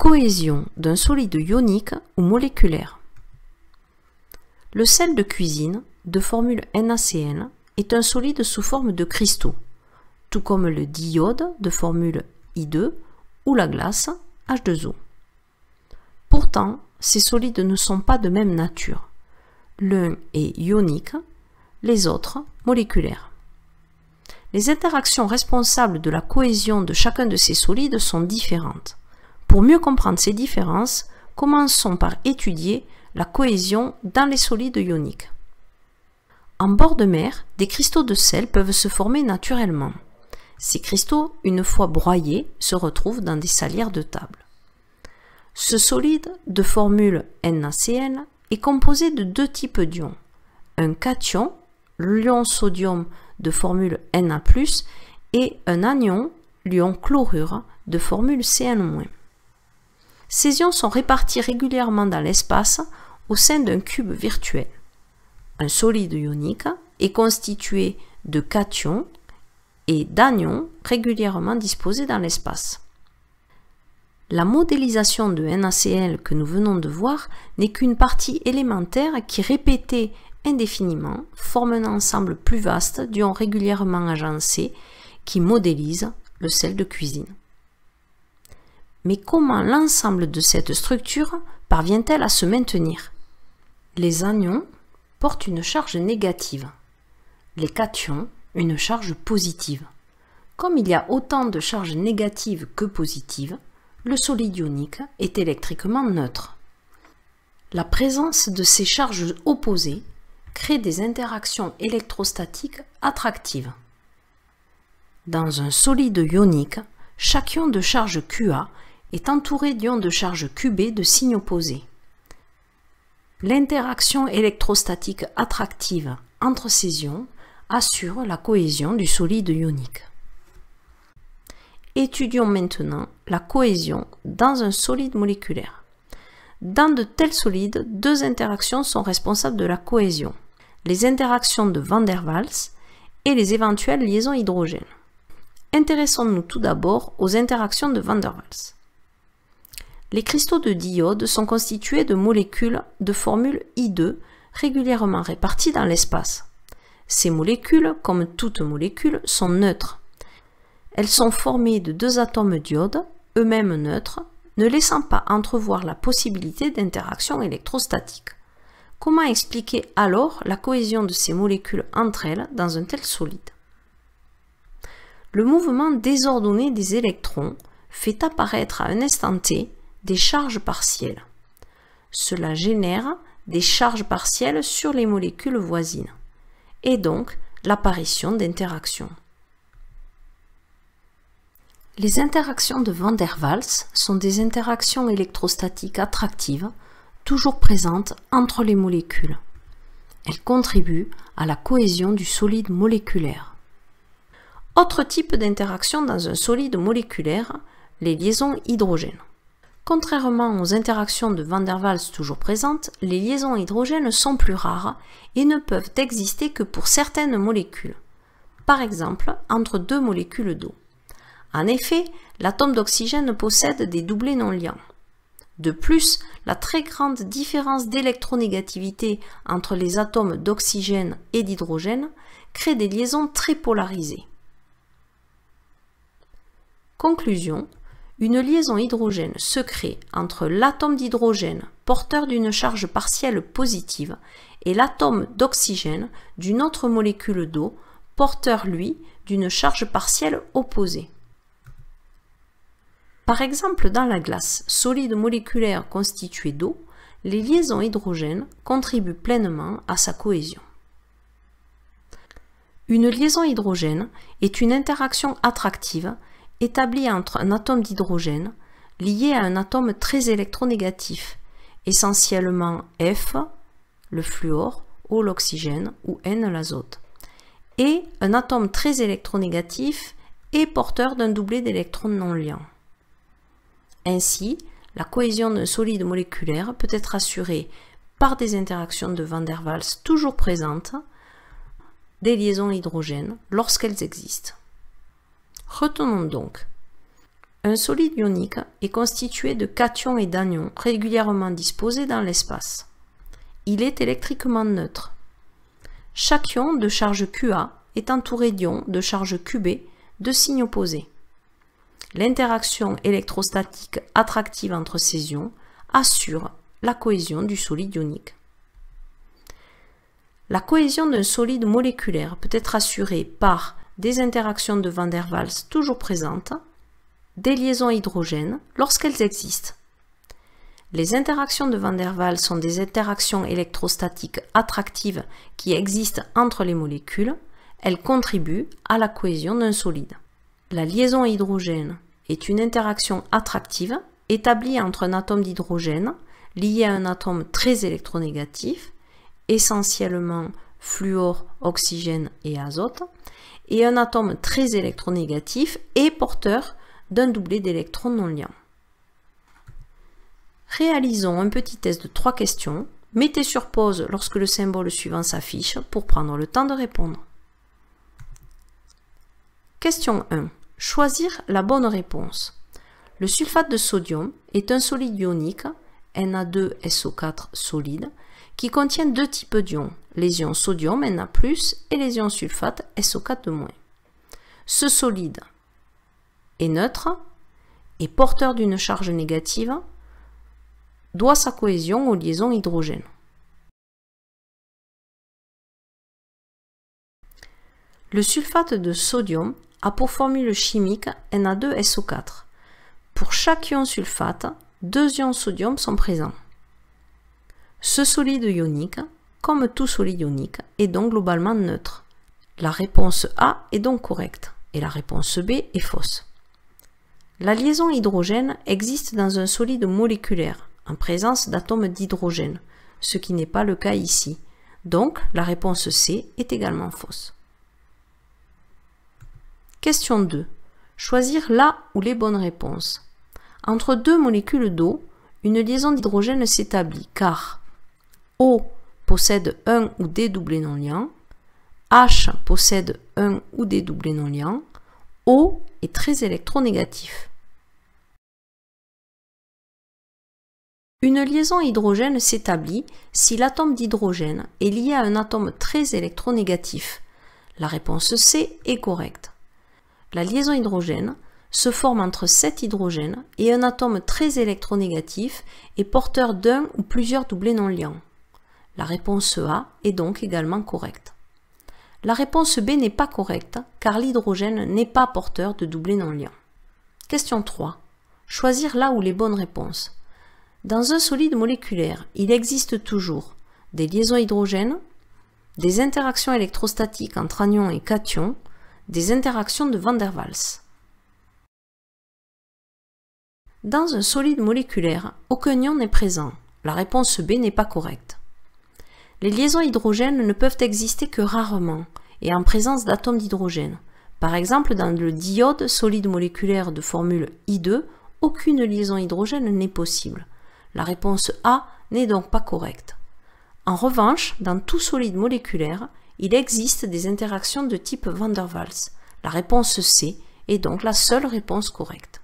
cohésion d'un solide ionique ou moléculaire. Le sel de cuisine, de formule NaCl, est un solide sous forme de cristaux, tout comme le diode de formule I2 ou la glace H2O. Pourtant, ces solides ne sont pas de même nature. L'un est ionique, les autres moléculaires. Les interactions responsables de la cohésion de chacun de ces solides sont différentes. Pour mieux comprendre ces différences, commençons par étudier la cohésion dans les solides ioniques. En bord de mer, des cristaux de sel peuvent se former naturellement. Ces cristaux, une fois broyés, se retrouvent dans des salières de table. Ce solide, de formule NaCl, est composé de deux types d'ions. Un cation, l'ion sodium de formule Na+, et un anion, l'ion chlorure, de formule Cn-. Ces ions sont répartis régulièrement dans l'espace au sein d'un cube virtuel. Un solide ionique est constitué de cations et d'anions régulièrement disposés dans l'espace. La modélisation de NaCl que nous venons de voir n'est qu'une partie élémentaire qui, répétée indéfiniment, forme un ensemble plus vaste d'ions régulièrement agencés qui modélisent le sel de cuisine. Mais comment l'ensemble de cette structure parvient-elle à se maintenir? Les anions portent une charge négative, les cations une charge positive. Comme il y a autant de charges négatives que positives, le solide ionique est électriquement neutre. La présence de ces charges opposées crée des interactions électrostatiques attractives. Dans un solide ionique, chaque ion de charge Qa est entouré d'ions de charge Qb de signe opposé. L'interaction électrostatique attractive entre ces ions assure la cohésion du solide ionique. Étudions maintenant la cohésion dans un solide moléculaire. Dans de tels solides, deux interactions sont responsables de la cohésion: les interactions de Van der Waals et les éventuelles liaisons hydrogènes. Intéressons-nous tout d'abord aux interactions de Van der Waals. Les cristaux de diode sont constitués de molécules de formule I2 régulièrement réparties dans l'espace. Ces molécules, comme toute molécule, sont neutres. Elles sont formées de deux atomes d'iode, eux-mêmes neutres, ne laissant pas entrevoir la possibilité d'interaction électrostatique. Comment expliquer alors la cohésion de ces molécules entre elles dans un tel solide? Le mouvement désordonné des électrons fait apparaître à un instant T des charges partielles. Cela génère des charges partielles sur les molécules voisines, et donc l'apparition d'interactions. Les interactions de Van der Waals sont des interactions électrostatiques attractives, toujours présentes entre les molécules. Elles contribuent à la cohésion du solide moléculaire. Autre type d'interaction dans un solide moléculaire, les liaisons hydrogènes. Contrairement aux interactions de Van der Waals toujours présentes, les liaisons hydrogènes sont plus rares et ne peuvent exister que pour certaines molécules, par exemple entre deux molécules d'eau. En effet, l'atome d'oxygène possède des doublés non liants. De plus, la très grande différence d'électronégativité entre les atomes d'oxygène et d'hydrogène crée des liaisons très polarisées. Conclusion: une liaison hydrogène se crée entre l'atome d'hydrogène porteur d'une charge partielle positive et l'atome d'oxygène d'une autre molécule d'eau porteur, lui, d'une charge partielle opposée. Par exemple, dans la glace, solide moléculaire constitué d'eau, les liaisons hydrogènes contribuent pleinement à sa cohésion. Une liaison hydrogène est une interaction attractive établie entre un atome d'hydrogène lié à un atome très électronégatif, essentiellement F, le fluor, O, l'oxygène, ou N, l'azote, et un atome très électronégatif et porteur d'un doublet d'électrons non liants. Ainsi, la cohésion d'un solide moléculaire peut être assurée par des interactions de Van der Waals toujours présentes, des liaisons hydrogènes lorsqu'elles existent. Retenons donc: Un solide ionique est constitué de cations et d'anions régulièrement disposés dans l'espace. Il est électriquement neutre. Chaque ion de charge QA est entouré d'ions de charge QB de signes opposés. L'interaction électrostatique attractive entre ces ions assure la cohésion du solide ionique. La cohésion d'un solide moléculaire peut être assurée par des interactions de Van der Waals toujours présentes, des liaisons hydrogènes lorsqu'elles existent. Les interactions de Van der Waals sont des interactions électrostatiques attractives qui existent entre les molécules. Elles contribuent à la cohésion d'un solide. La liaison à hydrogène est une interaction attractive établie entre un atome d'hydrogène lié à un atome très électronégatif, essentiellement fluor, oxygène et azote, et un atome très électronégatif et porteur d'un doublet d'électrons non liants. Réalisons un petit test de 3 questions. Mettez sur pause lorsque le symbole suivant s'affiche pour prendre le temps de répondre. Question 1. Choisir la bonne réponse. Le sulfate de sodium est un solide ionique, Na2SO4 solide, qui contient 2 types d'ions, les ions sodium Na+, et les ions sulfate SO4-. Ce solide est neutre et porteur d'une charge négative, doit sa cohésion aux liaisons hydrogènes. Le sulfate de sodium a pour formule chimique Na2SO4. Pour chaque ion sulfate, 2 ions sodium sont présents. Ce solide ionique, comme tout solide ionique, est donc globalement neutre. La réponse A est donc correcte et la réponse B est fausse. La liaison hydrogène existe dans un solide moléculaire en présence d'atomes d'hydrogène, ce qui n'est pas le cas ici. Donc la réponse C est également fausse. Question 2. Choisir la ou les bonnes réponses. Entre 2 molécules d'eau, une liaison d'hydrogène s'établit car O possède un ou des doublets non liants, H possède un ou des doublets non liants, O est très électronégatif. Une liaison hydrogène s'établit si l'atome d'hydrogène est lié à un atome très électronégatif. La réponse C est correcte. La liaison hydrogène se forme entre 7 hydrogènes et un atome très électronégatif est porteur d'un ou plusieurs doublets non liants. La réponse A est donc également correcte. La réponse B n'est pas correcte car l'hydrogène n'est pas porteur de doublets non liants. Question 3. Choisir la ou les bonnes réponses. Dans un solide moléculaire, il existe toujours des liaisons hydrogènes, des interactions électrostatiques entre anions et cations, des interactions de Van der Waals. Dans un solide moléculaire, aucun ion n'est présent. La réponse B n'est pas correcte. Les liaisons hydrogènes ne peuvent exister que rarement et en présence d'atomes d'hydrogène. Par exemple, dans le diode solide moléculaire de formule I2, aucune liaison hydrogène n'est possible. La réponse A n'est donc pas correcte. En revanche, dans tout solide moléculaire, il existe des interactions de type Van der Waals. La réponse C est donc la seule réponse correcte.